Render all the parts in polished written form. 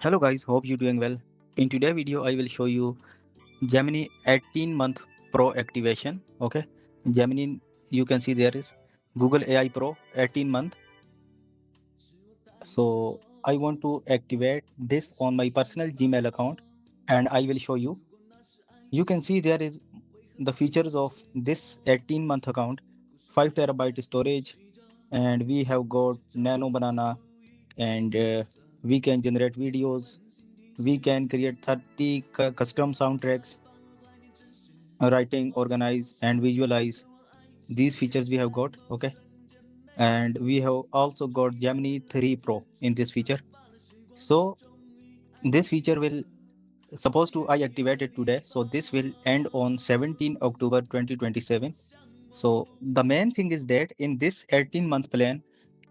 Hello guys, hope you doing well. In today's video, I will show you Gemini 18-month Pro activation. Okay, Gemini, you can see there is Google AI Pro 18 month. So I want to activate this on my personal Gmail account, and I will show you. You can see there is the features of this 18-month account: 5 terabyte storage, and we have got Nano Banana, and we can generate videos. We can create 30 custom soundtracks, writing, organize, and visualize. These features we have got, okay? And we have also got Gemini 3 Pro in this feature. So this feature will supposed to I activate it today. So this will end on 17 October 2027. So the main thing is that in this 18-month plan,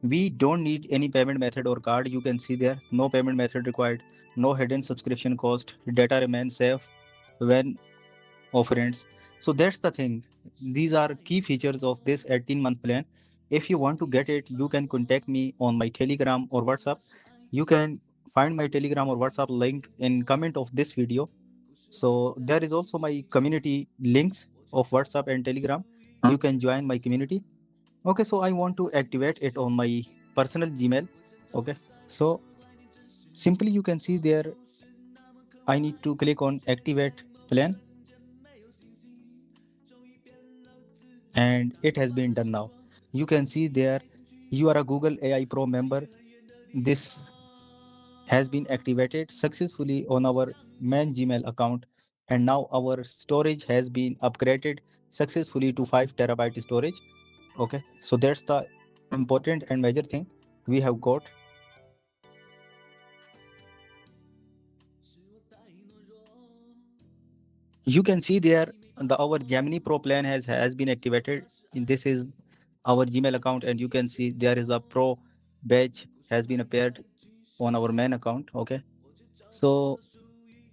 we don't need any payment method or card. You can see there, no payment method required, no hidden subscription cost, data remains safe when offerings. So that's the thing. These are key features of this 18-month plan. If you want to get it, you can contact me on my Telegram or WhatsApp. You can find my Telegram or WhatsApp link in comment of this video. So there is also my community links of WhatsApp and Telegram. You can join my community. Okay, so I want to activate it on my personal Gmail. Okay, so simply you can see there, I need to click on activate plan, and it has been done now. You can see there, you are a Google AI Pro member. This has been activated successfully on our main Gmail account, and now our storage has been upgraded successfully to 5 terabyte storage. Okay, so that's the important and major thing we have got. You can see there, our Gemini Pro plan has been activated. And this is our Gmail account, and you can see there is a Pro badge has been appeared on our main account. Okay, so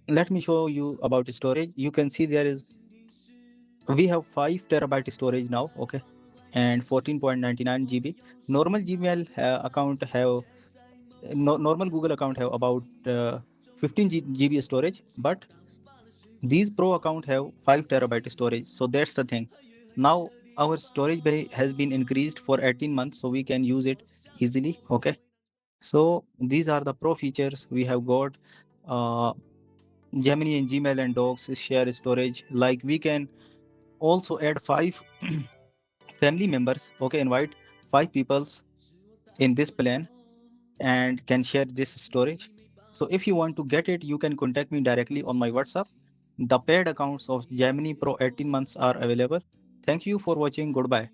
let me show you about storage. You can see there is, we have 5 terabyte storage now. Okay, and 14.99 GB. Normal Gmail account have normal Google account have about 15 GB storage, but these Pro account have 5 terabyte storage. So that's the thing. Now our storage bay has been increased for 18 months, so we can use it easily. Okay, so these are the Pro features we have got. uh, Gemini and Gmail and Docs share storage. Like we can also add 5 family members. Okay, invite 5 peoples in this plan and can share this storage. So if you want to get it, you can contact me directly on my WhatsApp. The paid accounts of Gemini Pro 18 months are available. Thank you for watching. Goodbye.